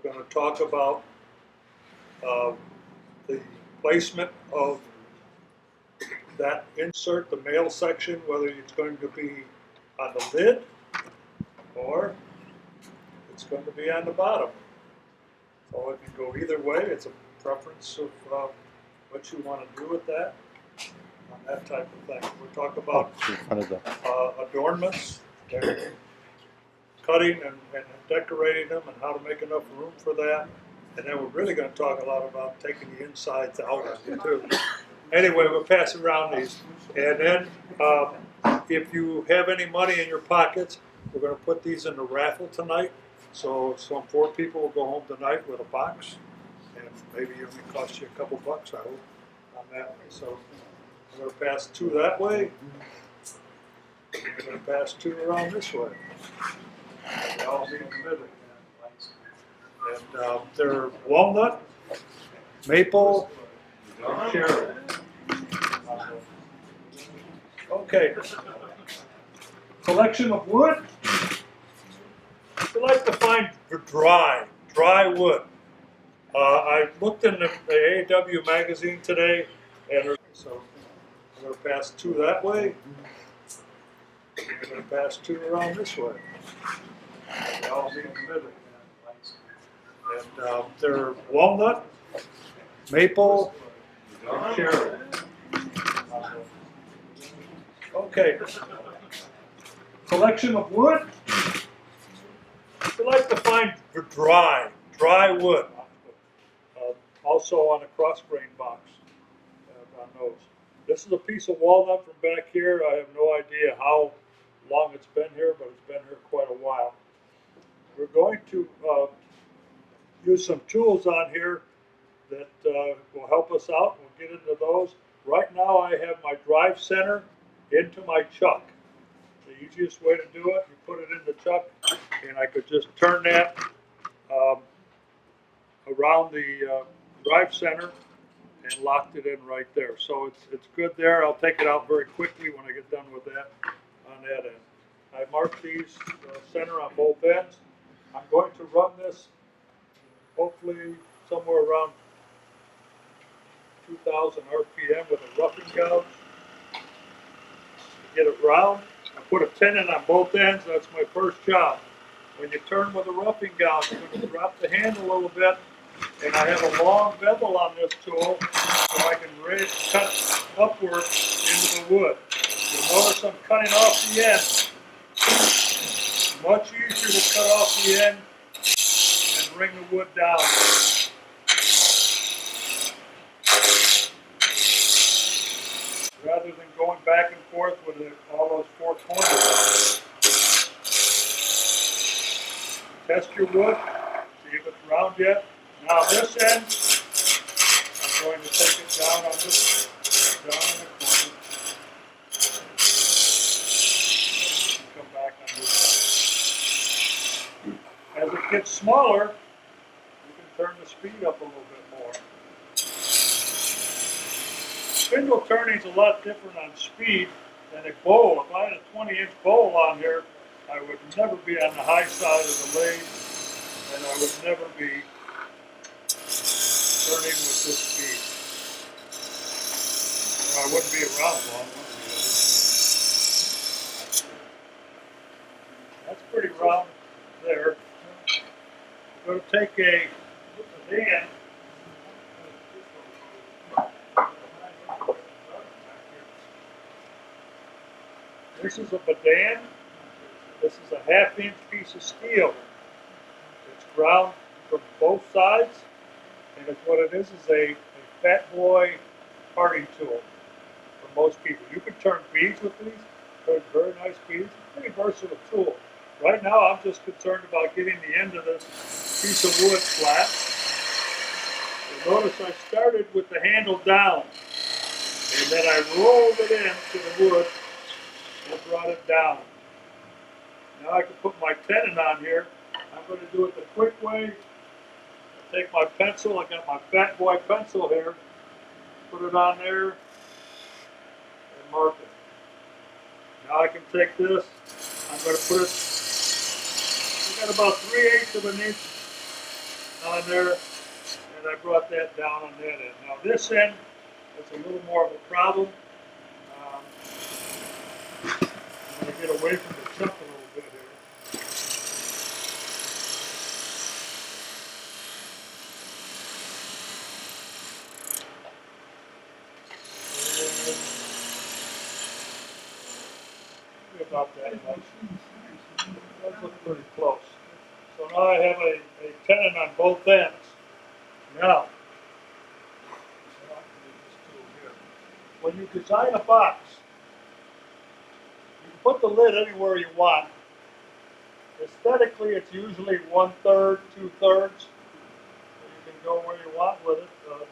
We're going to talk about the placement of that insert, the male section, whether it's going to be on the lid or it's going to be on the bottom. So it can go either way. It's a preference of what you want to do with that, on that type of thing. We'll talk about adornments, and cutting and decorating them, and how to make enough room for that. And then we're really going to talk a lot about taking the insides out of it too. Anyway, we'll pass around these. And then if you have any money in your pockets, we're going to put these in the raffle tonight. So some 4 people will go home tonight with a box. And maybe it only cost you a couple bucks, I hope, on that way. So we're going to pass 2 that way. We're going to pass 2 around this way. They all meet in the middle. And they're walnut, maple, and cherry. Okay. Collection of wood. We like to find dry wood. I looked in the AAW magazine today, and so I'm going to pass 2 that way. I'm going to pass 2 around this way. They all meet in the middle. And they're walnut, maple, and cherry. Okay. Collection of wood. We like to find dry wood. Also on a cross grain box on those. This is a piece of walnut from back here. I have no idea how long it's been here, but it's been here quite a while. We're going to use some tools on here that will help us out. We'll get into those. Right now I have my drive center into my chuck. The easiest way to do it, you put it in the chuck, and I could just turn that around the drive center and locked it in right there. So it's good there. I'll take it out very quickly when I get done with that on that end. I marked these center on both ends. I'm going to run this hopefully somewhere around 2,000 RPM with a roughing gouge to get it round. I put a tenon on both ends. That's my first job. When you turn with a roughing gouge, you're going to drop the handle a little bit, and I have a long bevel on this tool so I can cut upward into the wood. You'll notice I'm cutting off the end. Much easier to cut off the end and bring the wood down. Rather than going back and forth with all those 4 corners. Test your wood, see if it's round yet. Now this end, I'm going to take it down on this, down in the corner. And come back on this side. As it gets smaller, you can turn the speed up a little bit more. Spindle turning is a lot different on speed than a bowl. If I had a 20-inch bowl on here, I would never be on the high side of the lathe, and I would never be turning with this speed. Or I wouldn't be around long. That's pretty round there. I'm going to take a Dan. This is a badan. This is a 1/2-inch piece of steel. It's ground from both sides, and what it is a fat boy parting tool for most people. You can turn beads with these, turn very nice beads. It's a pretty versatile tool. Right now I'm just concerned about getting the end of this piece of wood flat. You'll notice I started with the handle down, and then I rolled it into the wood and brought it down. Now I can put my tenon on here. I'm going to do it the quick way. I take my pencil, I got my fat boy pencil here, put it on there, and mark it. Now I can take this, I'm going to put it, I got about 3/8 of an inch on there, and I brought that down on that end. Now this end is a little more of a problem. I'm going to get away from the chip a little bit here. About that much. That looks pretty close. So now I have a tenon on both ends. Now, when you design a box, you can put the lid anywhere you want. Aesthetically, it's usually 1/3, 2/3. You can go where you want with it,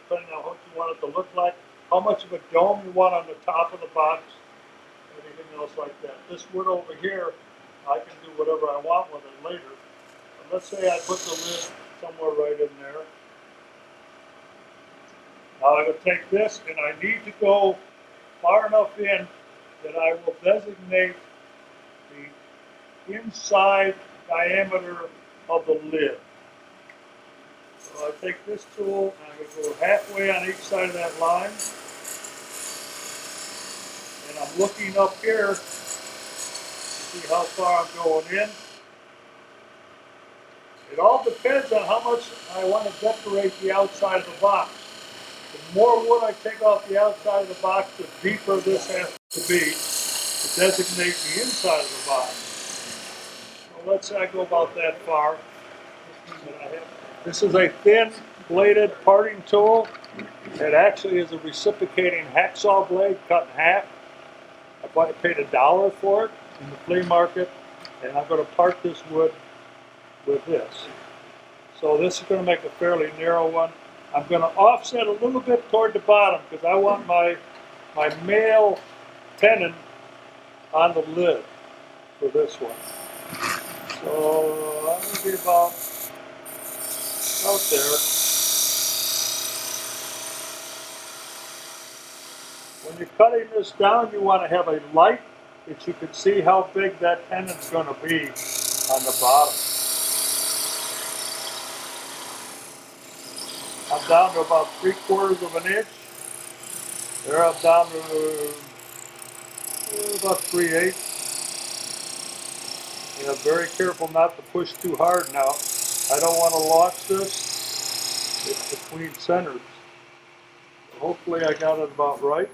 depending on what you want it to look like, how much of a dome you want on the top of the box, anything else like that. This wood over here, I can do whatever I want with it later. But let's say I put the lid somewhere right in there. Now I will take this, and I need to go far enough in that I will designate the inside diameter of the lid. So I take this tool, and I'm going to go halfway on each side of that line. And I'm looking up here to see how far I'm going in. It all depends on how much I want to decorate the outside of the box. The more wood I take off the outside of the box, the deeper this has to be to designate the inside of the box. So let's say I go about that far. This is a thin bladed parting tool. It actually is a reciprocating hacksaw blade cut in half. I paid $1 for it in the flea market, and I'm going to part this wood with this. So this is going to make a fairly narrow one. I'm going to offset a little bit toward the bottom because I want my male tenon on the lid for this one. So I'm going to be about out there. When you're cutting this down, you want to have a light that you can see how big that tenon's going to be on the bottom. I'm down to about 3/4 of an inch. There I'm down to about 3/8. And I'm very careful not to push too hard now. I don't want to launch this. It's between centers. So hopefully I got it about right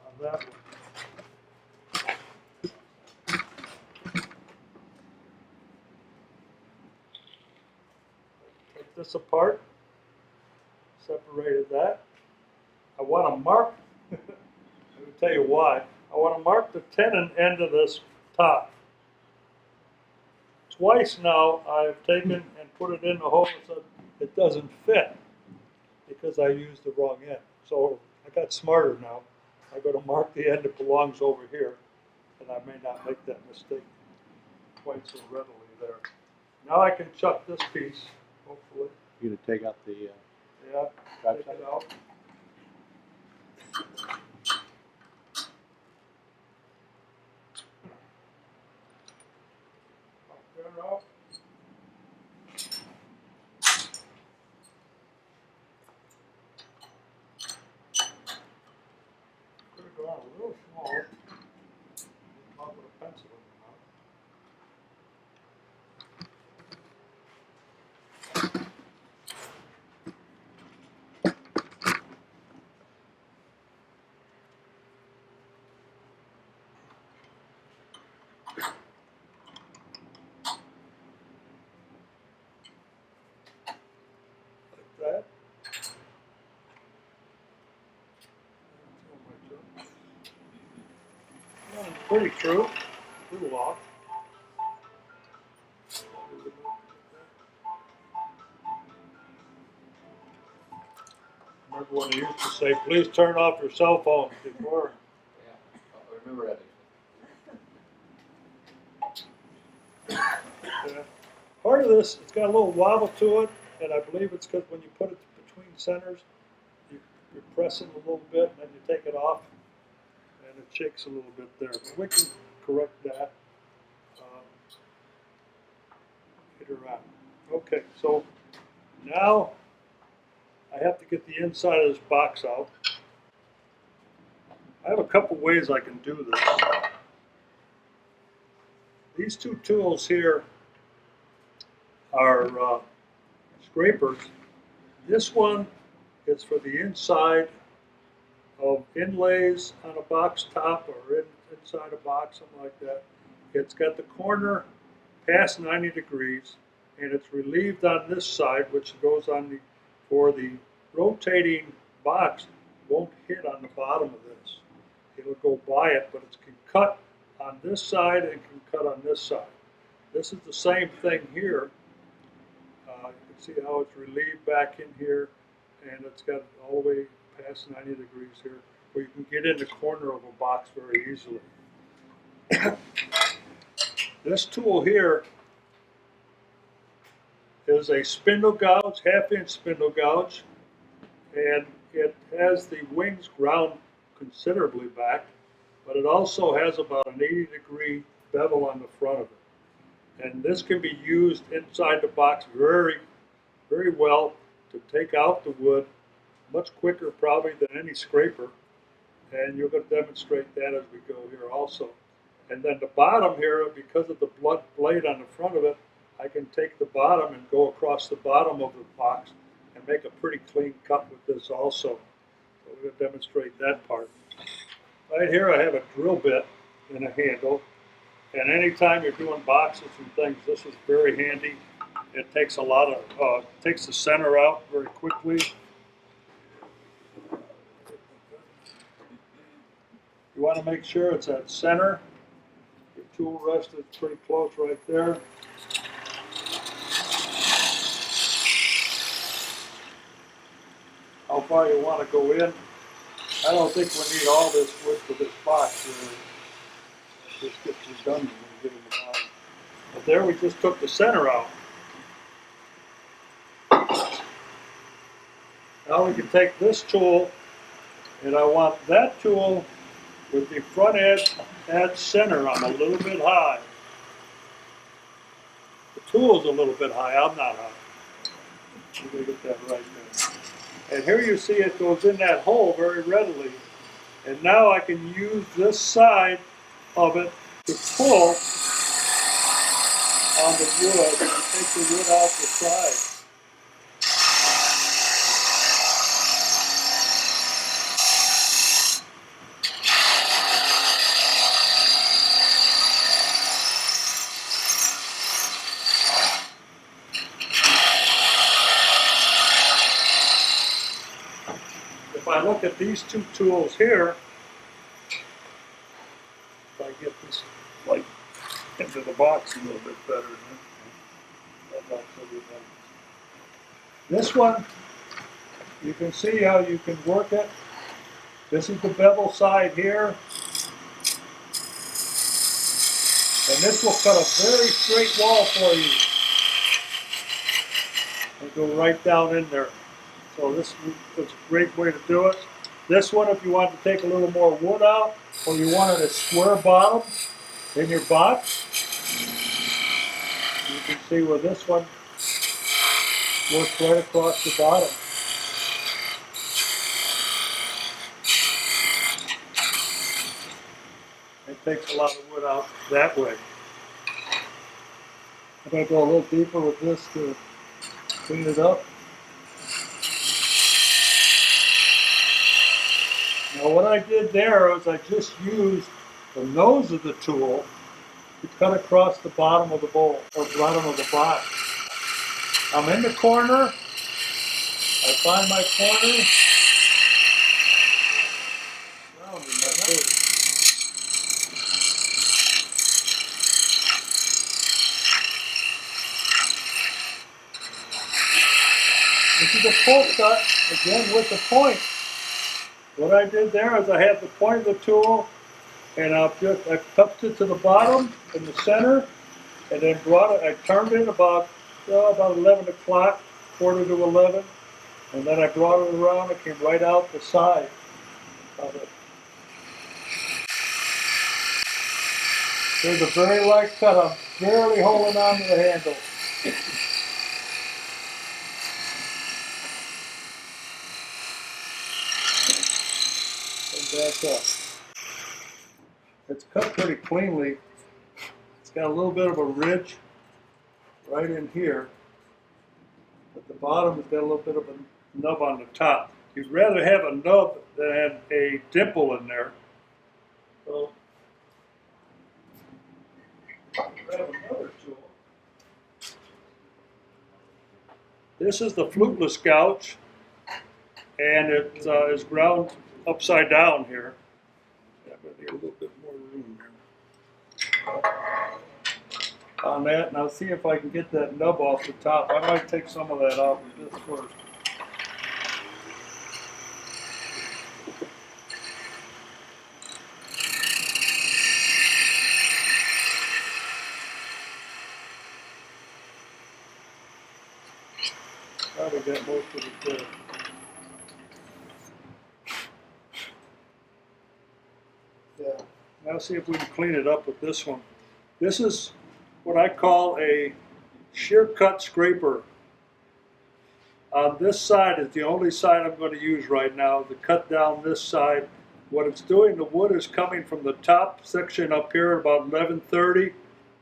on that one. Take this apart. Separated that. I want to mark, let me tell you why. I want to mark the tenon end of this top. Twice now I've taken and put it in the hole so it doesn't fit because I used the wrong end. So I got smarter now. I'm going to mark the end that belongs over here, and I may not make that mistake quite so readily there. Now I can chuck this piece, hopefully. You're going to take out the Yeah, take it out. Out. Could have gone a little smaller. I'll put a pencil in the mouth. That. Pretty true. A little off. Remember when they used to say, please turn off your cell phones before. Yeah, I remember that. Part of this, it's got a little wobble to it, and I believe it's because when you put it between centers, you're pressing a little bit, and then you take it off, and it shakes a little bit there. But we can correct that. Get her on. Okay, so now I have to get the inside of this box out. I have a couple ways I can do this. These two tools here are scrapers. This one is for the inside of inlays on a box top or inside a box, something like that. It's got the corner past 90 degrees and it's relieved on this side, which goes on for the rotating box, won't hit on the bottom of this. It'll go by it, but it can cut on this side and can cut on this side. This is the same thing here. You can see how it's relieved back in here, and it's got all the way past 90 degrees here, where you can get in the corner of a box very easily. This tool here is a spindle gouge, half-inch spindle gouge, and it has the wings ground considerably back, but it also has about an 80-degree bevel on the front of it. And this can be used inside the box very, very well to take out the wood much quicker probably than any scraper. And you're going to demonstrate that as we go here also. And then the bottom here, because of the blunt blade on the front of it, I can take the bottom and go across the bottom of the box and make a pretty clean cut with this also. So we're going to demonstrate that part. Right here I have a drill bit and a handle. And anytime you're doing boxes and things, this is very handy. It takes a lot of, takes the center out very quickly. You want to make sure it's at center. Your tool rest is pretty close right there. How far you want to go in. I don't think we need all this wood for this box. This gets redundant when you get in the bottom. But there we just took the center out. Now we can take this tool, and I want that tool with the front edge at center. I'm a little bit high. The tool's a little bit high, I'm not high. I'm going to get that right there. And here you see it goes in that hole very readily. And now I can use this side of it to pull on the wood and take the wood out the side. If I look at these two tools here, if I get this light into the box a little bit better, that box will be better. This one, you can see how you can work it. This is the bevel side here. And this will cut a very straight wall for you. And go right down in there. So this is a great way to do it. This one, if you want to take a little more wood out, or you wanted a square bottom in your box, you can see where this one works right across the bottom. It takes a lot of wood out that way. I'm going to go a little deeper with this to clean it up. Now what I did there is I just used the nose of the tool to cut across the bottom of the bowl, or bottom of the box. I'm in the corner, I find my corner, round in my nose. This is a pull cut, again with the point. What I did there is I had the point of the tool, and I touched it to the bottom in the center, and then brought it. I turned it about 11 o'clock, quarter to 11, and then I brought it around. It came right out the side of it. There's a very light cut. I'm barely holding on to the handle. Back up. It's cut pretty cleanly. It's got a little bit of a ridge right in here. At the bottom, it's got a little bit of a nub on the top. You'd rather have a nub than a dimple in there. So, grab another tool. This is the flutless gouge, and it is ground upside down here. Yeah, but need a little bit more room there. On that, and I'll see if I can get that nub off the top. I might take some of that off with this first. Probably got most of it there. Yeah. Now see if we can clean it up with this one. This is what I call a shear cut scraper. On this side is the only side I'm going to use right now to cut down this side. What it's doing, the wood is coming from the top section up here about 11:30.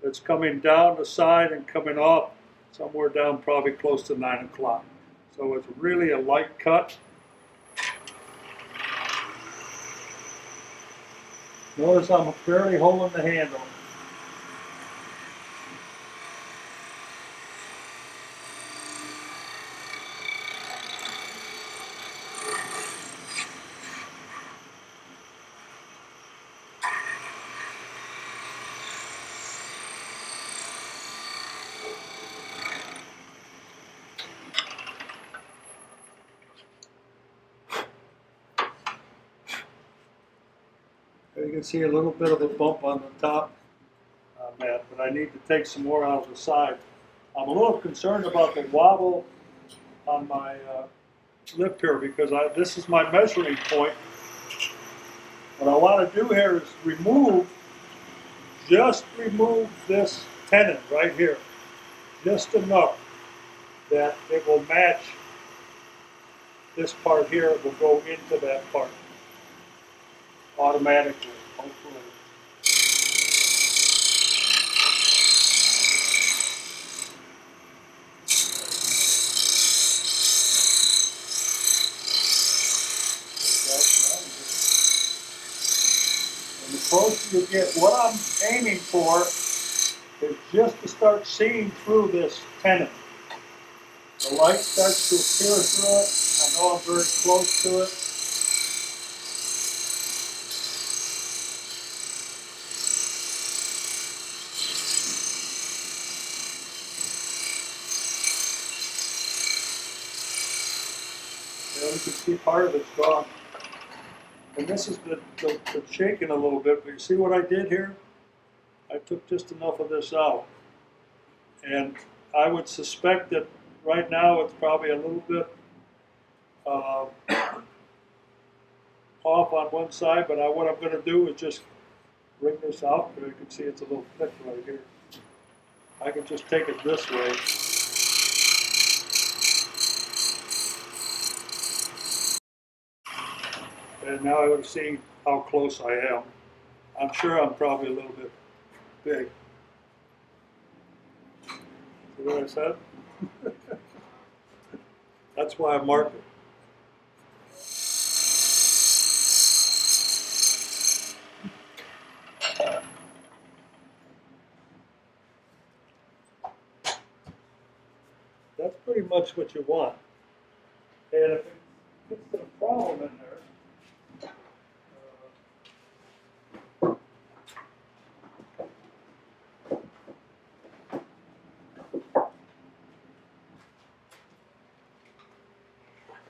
It's coming down the side and coming off somewhere down probably close to 9 o'clock. So it's really a light cut. Notice I'm barely holding the handle. You can see a little bit of a bump on the top on that, but I need to take some more out of the side. I'm a little concerned about the wobble on my lip here because this is my measuring point. What I want to do here is just remove this tenon right here, just enough that it will match this part here. It will go into that part automatically, hopefully. And the closer you get, what I'm aiming for is just to start seeing through this tenon. The light starts to appear through it. I know I'm very close to it. You can see part of it's gone. And this is the shaking a little bit, but you see what I did here? I took just enough of this out. And I would suspect that right now it's probably a little bit off on one side, but what I'm going to do is just bring this out, but you can see it's a little thick right here. I can just take it this way. And now I would see how close I am. I'm sure I'm probably a little bit big. See what I said? That's why I marked it. That's pretty much what you want. And if it gets to a problem in there,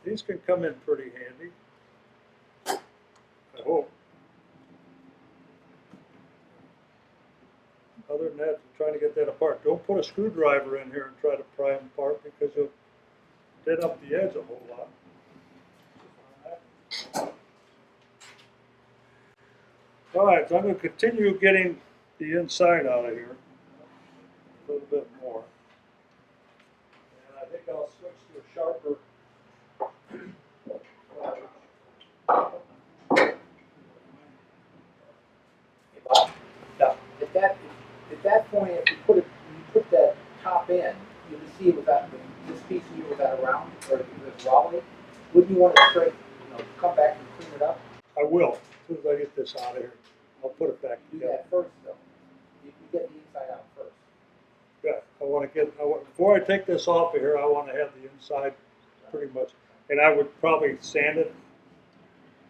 these can come in pretty handy, I hope. Other than that, I'm trying to get that apart. Don't put a screwdriver in here and try to pry them apart because you'll dent up the edge a whole lot. All right, so I'm going to continue getting the inside out of here a little bit more. sharper. At that point, if you put that top in, you can see without this piece here without a round or it's wobbly. Wouldn't you want it straight? Come back and clean it up. I will, as soon as I get this out of here. I'll put it back Do together. that first, though. You get the inside out first. Yeah, before I take this off of here, I want to have the inside pretty much, and I would probably sand it.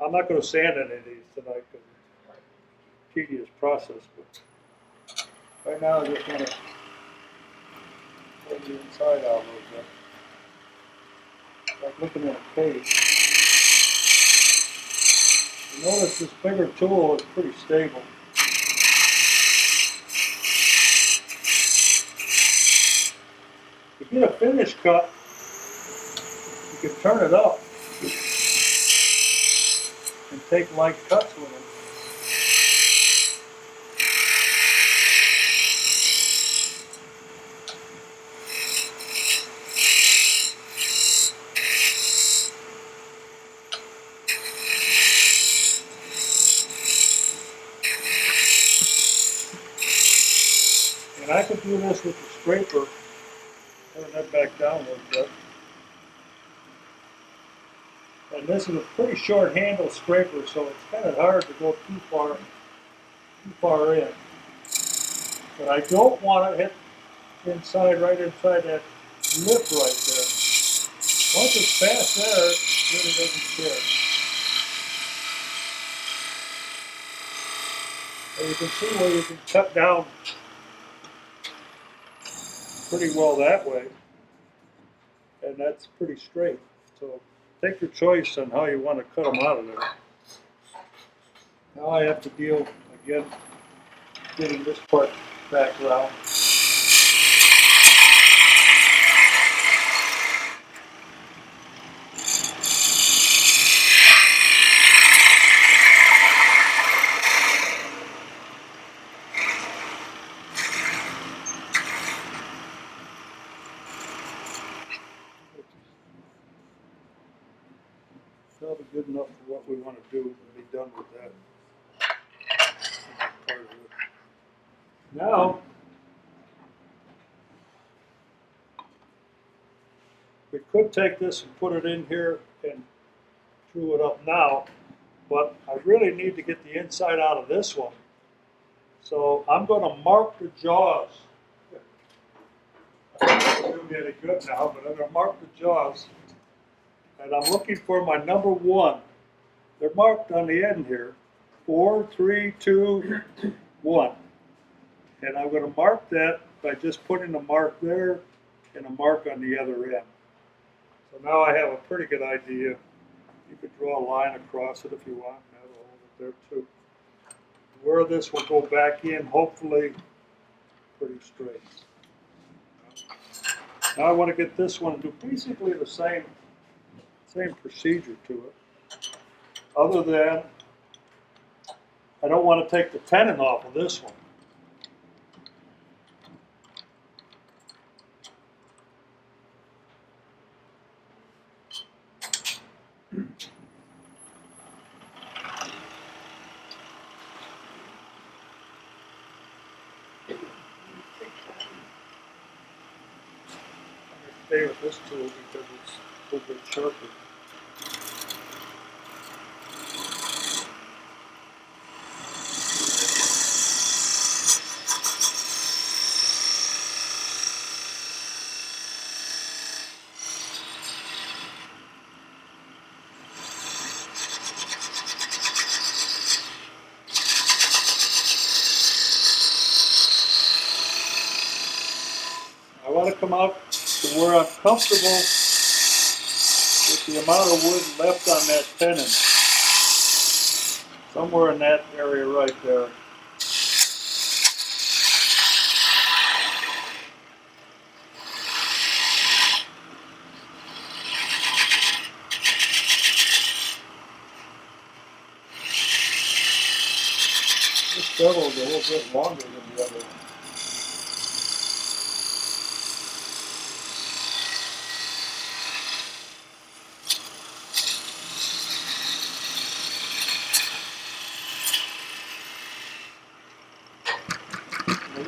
I'm not going to sand any of these tonight because it's a tedious process, but right now I just want to pull the inside out a little bit. Like looking at a cage. You notice this bigger tool is pretty stable. To get a finish cut, you can turn it up and take light cuts with it. And I could do this with the scraper, turn that back down a little bit. And this is a pretty short handle scraper, so it's kind of hard to go too far in. But I don't want to hit right inside that lip right there. Once it's past there, it really doesn't care. And you can see where you can cut down pretty well that way. And that's pretty straight. So take your choice on how you want to cut them out of there. Now I have to deal, again, getting this part back around. Probably good enough for what we want to do and be done with that. Part of it. Now, we could take this and put it in here and screw it up now, but I really need to get the inside out of this one. So I'm going to mark the jaws. I don't know if it'll do me any good now, but I'm going to mark the jaws. And I'm looking for my number 1. They're marked on the end here. 4, 3, 2, 1. And I'm going to mark that by just putting a mark there and a mark on the other end. So now I have a pretty good idea. You could draw a line across it if you want. That'll hold it there too. Where this will go back in, hopefully, pretty straight. Now I want to get this one to do basically the same procedure to it. Other than, I don't want to take the tenon off of this one. Stay with this tool because it's a little bit sharper. I want to come out to where I'm comfortable with the amount of wood left on that tenon. Somewhere in that area right there. This bevel is a little bit longer than the other.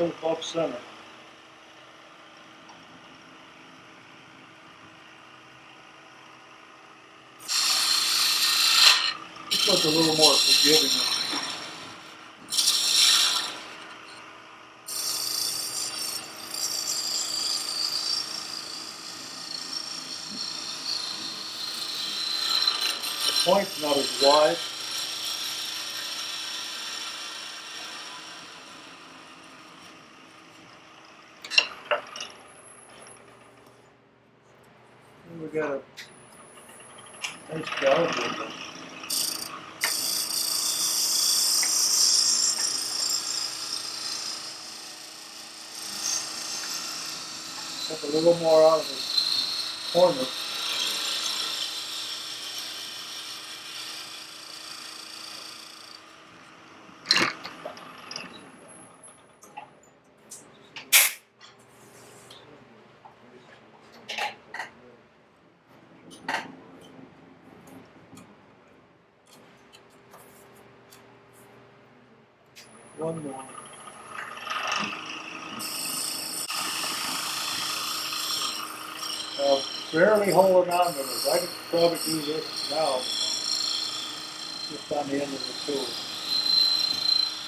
little above center. This one's a little more forgiving. The point's not as wide. And we got a nice bevel with it. Take a little more out of the corner. One more. Barely holding on to this. I could probably do this now, just on the end of the tool.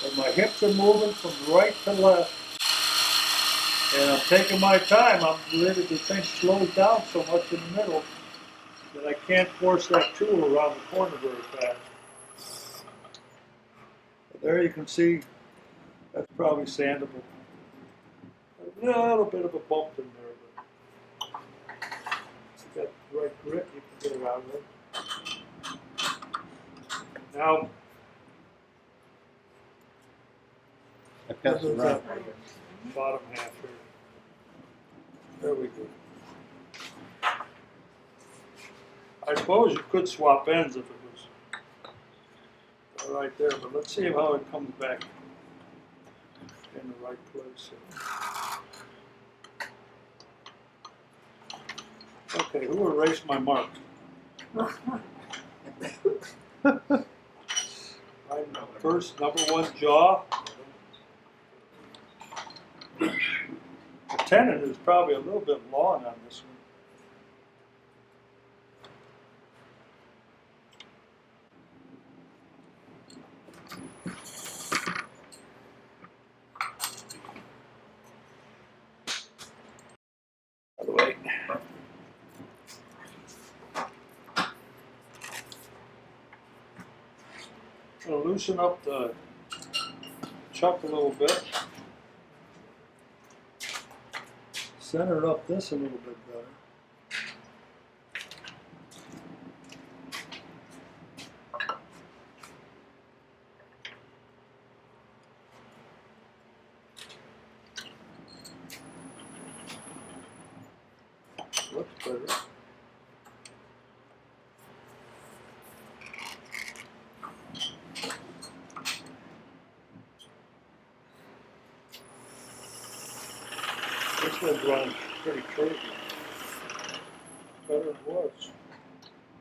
But my hips are moving from right to left, and I'm taking my time. I'm ready to think slows down so much in the middle that I can't force that tool around the corner very fast. But there you can see, that's probably sandable. A little bit of a bump in there, but if you got the right grip, you can get around it. Now, I've got some rough. bottom half here. There we go. I suppose you could swap ends if it was right there, but let's see how it comes back in the right place. Okay, who erased my mark? My first #1 jaw. The tenon is probably a little bit long on this one. By the way, I'm going to loosen up the chuck a little bit. Center up this a little bit better. Looks better. This one's running pretty crazy. Better than it was.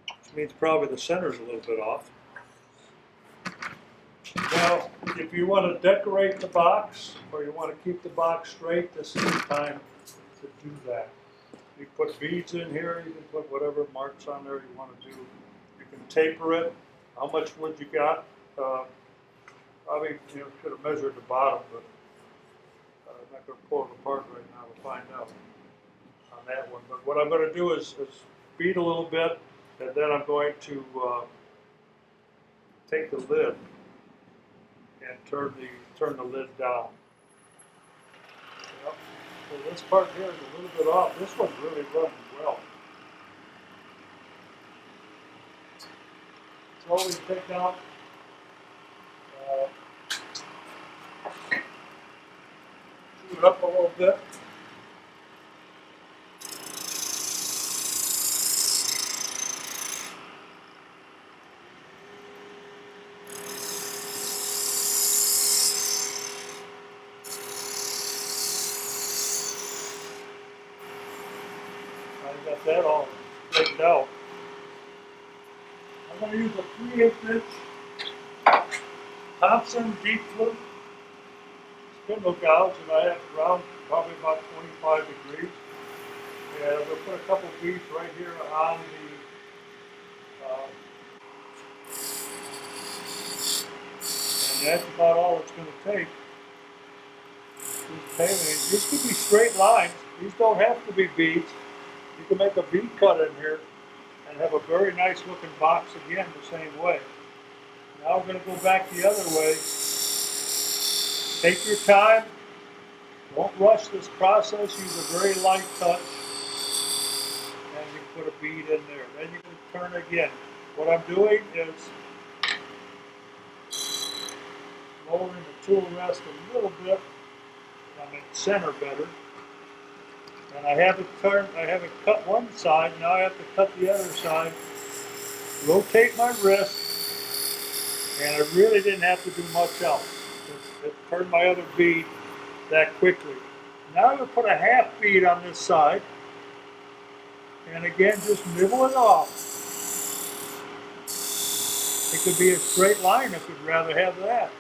Which means probably the center's a little bit off. Now, if you want to decorate the box, or you want to keep the box straight, this is the time to do that. You put beads in here, you can put whatever marks on there you want to do. You can taper it. How much wood you got? Probably should have measured the bottom, but I'm not going to pull it apart right now to find out on that one. But what I'm going to do is beat a little bit, and then I'm going to take the lid and turn the lid down. Yep. So this part here is a little bit off. This one's really running well. Slowly take down. Shoot it up a little bit. I got that all straightened out. I'm going to use a 3/8 inch Thompson deep flute spindle gouge, and I have it round probably about 25 degrees. And we'll put a couple beads right here on and that's about all it's going to take. These could be straight lines. These don't have to be beads. You can make a bead cut in here and have a very nice looking box again the same way. Now we're going to go back the other way. Take your time. Don't rush this process. Use a very light touch. And you put a bead in there. Then you can turn again. What I'm doing is lowering the tool rest a little bit. I'm in center better. And I have it cut one side, now I have to cut the other side. Rotate my wrist, and I really didn't have to do much else. It turned my other bead that quickly. Now I'm going to put a half bead on this side, and again just nibble it off. It could be a straight line if you'd rather have that.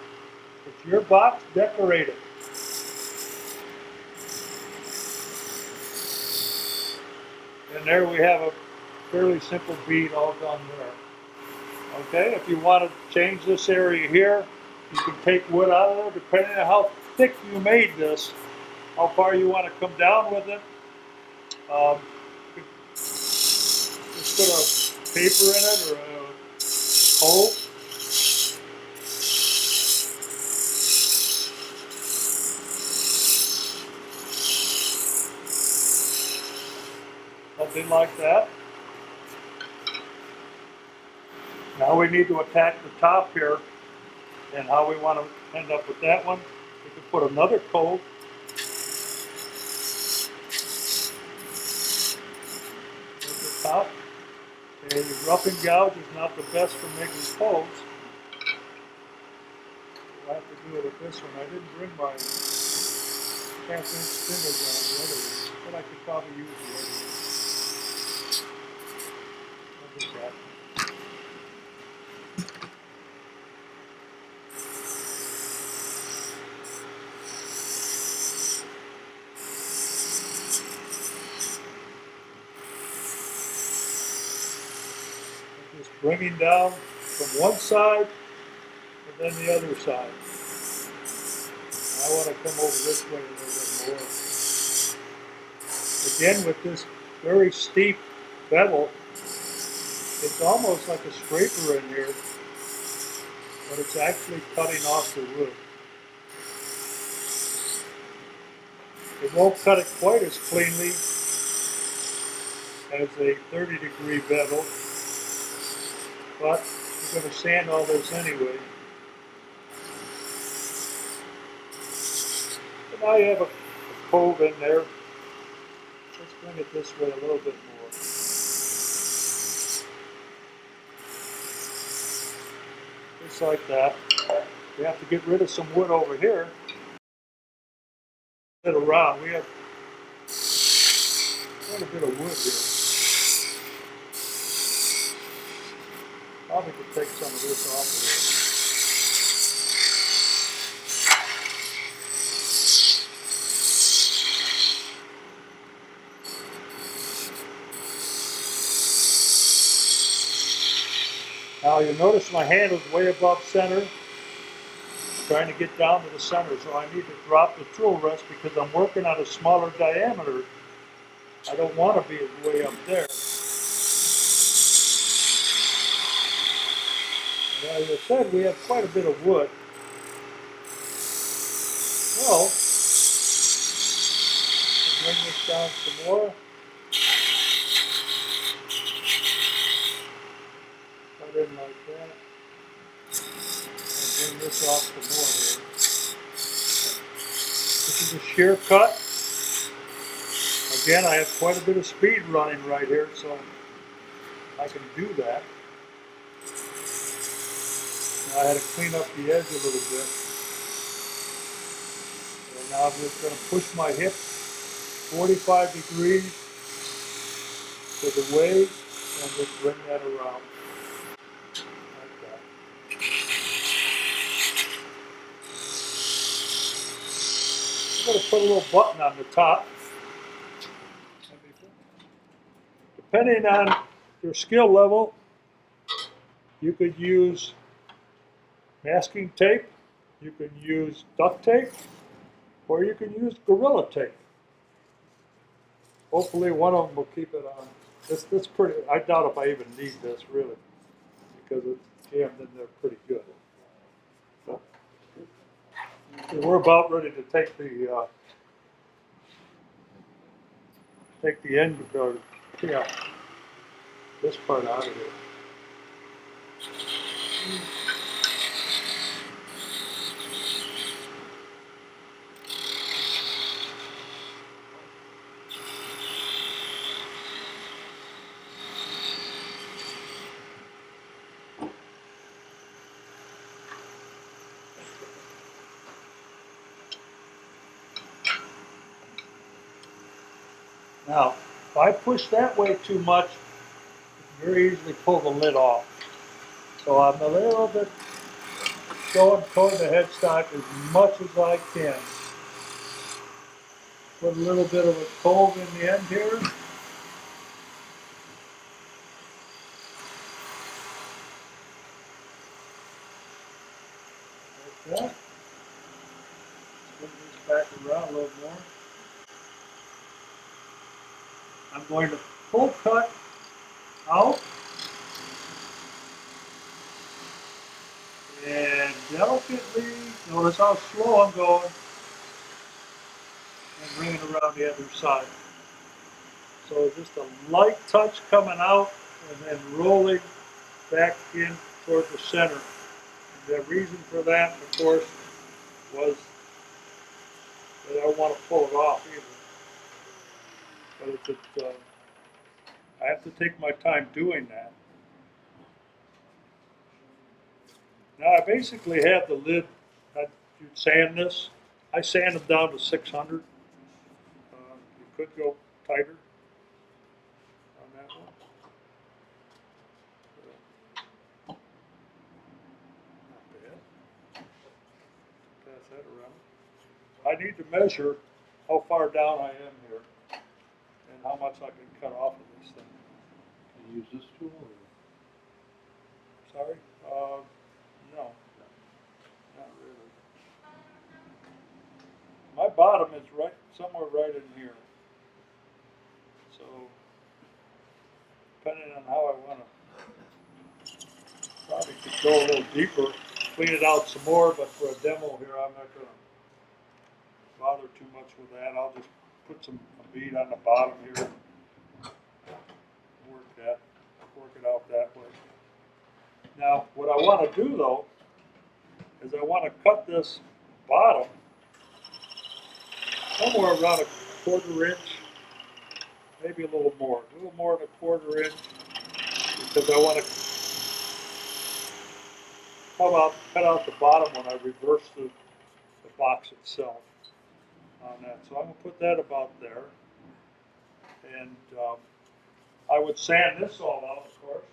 It's your box, decorative. And there we have a fairly simple bead all done there. Okay, if you want to change this area here, you can take wood out of there depending on how thick you made this, how far you want to come down with it. Just put a paper in it or a hole. Something like that. Now we need to attack the top here, and how we want to end up with that one. We can put another coat. At the top. A rough and gouge is not the best for making coats. I'll have to do it with this one. I didn't bring my half-inch spindle down the other way, but I could probably use the other one. I'll do that. Just bringing down from one side and then the other side. I want to come over this way a little bit more. Again, with this very steep bevel, it's almost like a scraper in here, but it's actually cutting off the wood. It won't cut it quite as cleanly as a 30-degree bevel, but we're going to sand all this anyway. And now you have a cove in there. Let's bring it this way a little bit more. Just like that. We have to get rid of some wood over here. Get around. We have quite a bit of wood here. Probably could take some of this off of here. Now you notice my handle is way above center, trying to get down to the center, so I need to drop the tool rest because I'm working on a smaller diameter. I don't want to be way up there. And as I said, we have quite a bit of wood. So, I'll bring this down some more. Cut in like that. And bring this off some more here. This is a shear cut. Again, I have quite a bit of speed running right here, so I can do that. Now I had to clean up the edge a little bit. And now I'm just going to push my hip 45 degrees to the way and just bring that around. Like that. I'm going to put a little button on the top. Depending on your skill level, you could use masking tape, you can use duct tape, or you can use Gorilla Tape. Hopefully one of them will keep it on. This pretty, I doubt if I even need this really, because it's jammed in there pretty good. So, we're about ready to take the end of this part out of here. Now, if I push that way too much, I can very easily pull the lid off. So I'm a little bit going toward the headstock as much as I can. Put a little bit of a cove in the end here. Like that. Put this back around a little more. I'm going to full cut out and delicately, notice how slow I'm going, and bring it around the other side. So just a light touch coming out and then rolling back in toward the center. And the reason for that, of course, was that I don't want to pull it off either. But I have to take my time doing that. Now I basically have the lid, you sand this. I sand them down to 600. You could go tighter on that one. Not bad. Pass that around. I need to measure how far down I am here and how much I can cut off of this thing. Can you use this tool? Or? Sorry? No. Not really. My bottom is right somewhere right in here. So, depending on how I want to, probably could go a little deeper, clean it out some more, but for a demo here, I'm not going to bother too much with that. I'll just put a bead on the bottom here, work it out that way. Now, what I want to do though, is I want to cut this bottom somewhere around a 1/4 inch, maybe a little more than a 1/4 inch, because I want to cut out the bottom when I reverse the box itself on that. So I'm going to put that about there. And I would sand this all out, of course.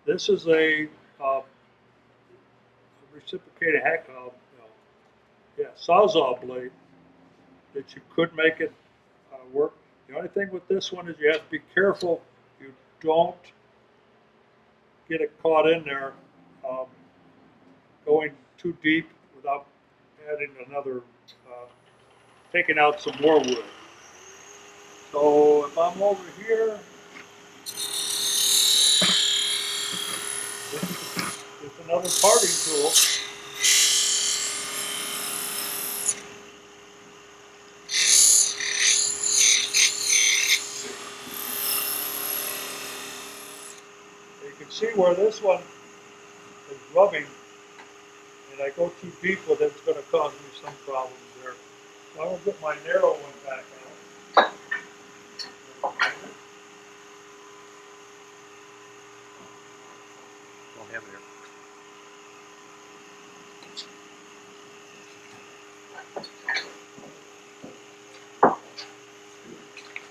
This is a reciprocating sawzall blade that you could make it work. The only thing with this one is you have to be careful you don't get it caught in there going too deep without adding another, taking out some more wood. So if I'm over here, this is another parting tool. You can see where this one is rubbing, and I go too deep with it, it's going to cause me some problems there. So I'm going to get my narrow one back out. Don't have it here.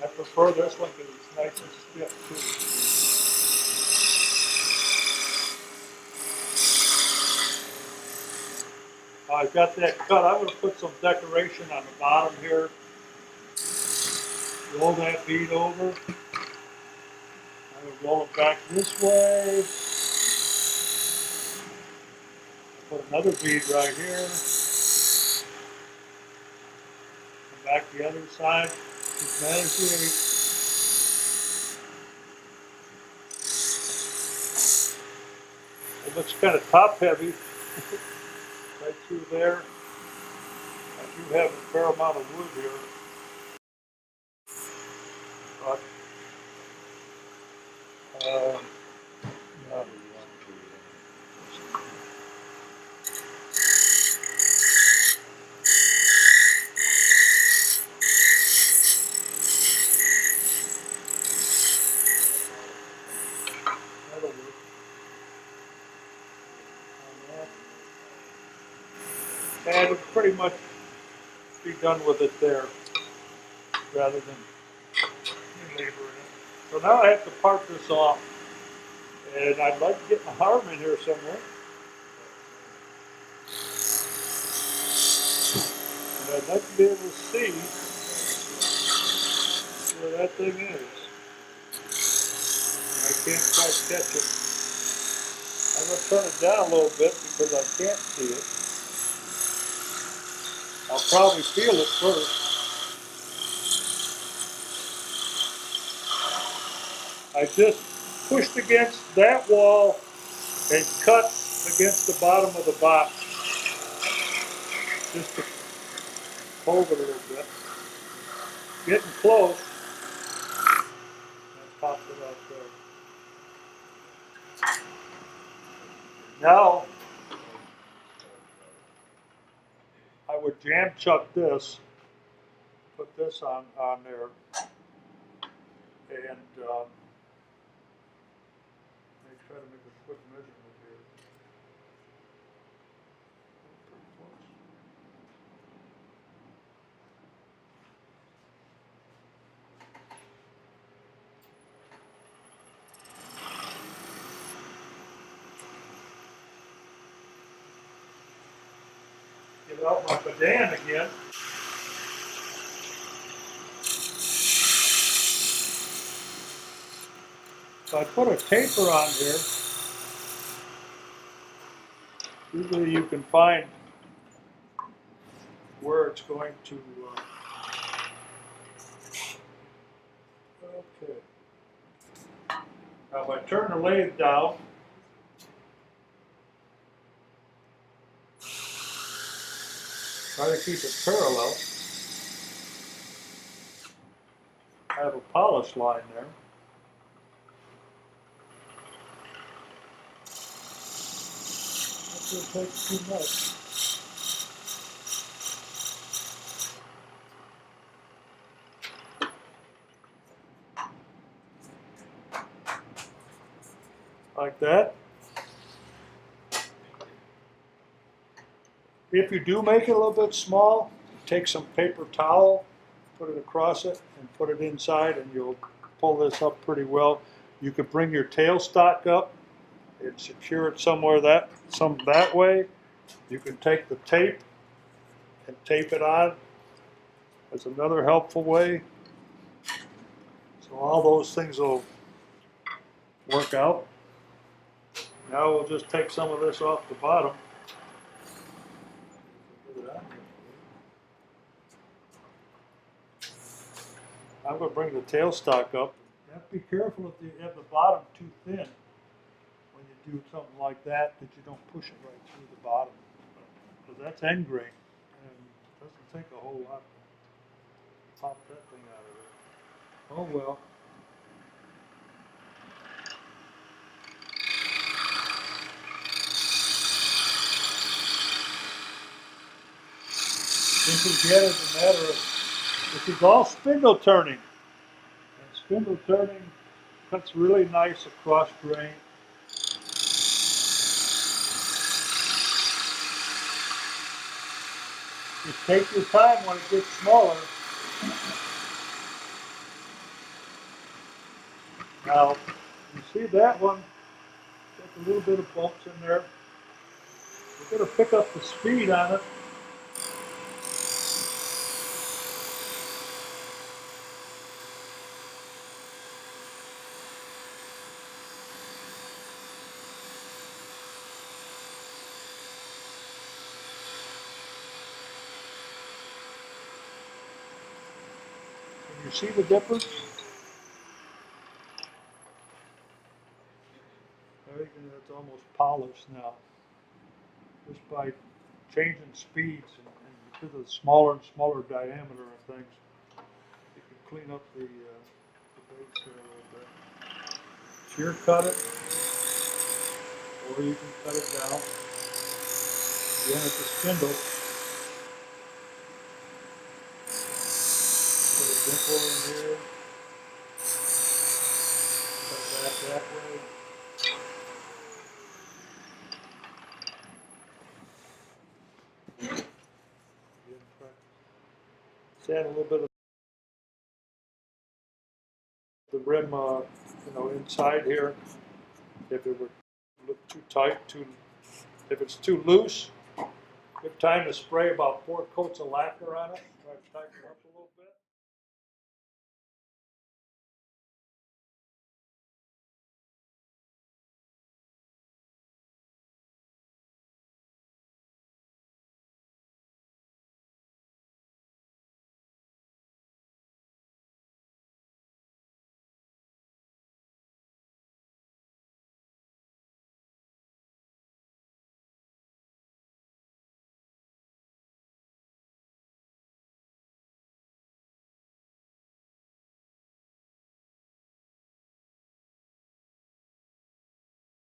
I prefer this one because it's nice and stiff too. I've got that cut. I'm going to put some decoration on the bottom here. Roll that bead over. I'm going to roll it back this way. Put another bead right here. Come back the other side. Keep managing. It looks kind of top heavy. Right through there. I do have a fair amount of wood here. But, no. That'll work. And it'll pretty much be done with it there, rather than laboring it. So now I have to part this off, and I'd like to get my arm in here somewhere. And I'd like to be able to see where that thing is. I can't quite catch it. I'm going to turn it down a little bit because I can't see it. I'll probably feel it first. I just pushed against that wall and cut against the bottom of the box. Just to hold it a little bit. Getting close. I popped it out there. Now, I would jam chuck this, put this on there, and try to make a quick measurement here. Pretty close. Get out my badan again. So I put a taper on here. Usually you can find where it's going to. Okay. Now if I turn the lathe down, try to keep it parallel. I have a polish line there. That doesn't take too much. Like that. If you do make it a little bit small, take some paper towel, put it across it, and put it inside, and you'll pull this up pretty well. You could bring your tailstock up and secure it somewhere that way. You can take the tape and tape it on. That's another helpful way. So all those things will work out. Now we'll just take some of this off the bottom. I'm going to bring the tailstock up. You have to be careful if you have the bottom too thin when you do something like that you don't push it right through the bottom. Because that's end grain, and it doesn't take a whole lot to pop that thing out of there. Oh well. This is yet as a matter of, this is all spindle turning. And spindle turning cuts really nice across grain. Just take your time when it gets smaller. Now, you see that one, got a little bit of bumps in there. We're going to pick up the speed on it. Can you see the difference? Everything that's almost polished now. Just by changing speeds and because of the smaller and smaller diameter of things, you can clean up the base here a little bit. Shear cut it, or you can cut it down. Again, it's a spindle. Put a dimple in here. Cut that way. Let's add a little bit of the rim, inside here. If it would look too tight, if it's too loose, good time to spray about 4 coats of lacquer on it. Try to tighten it up.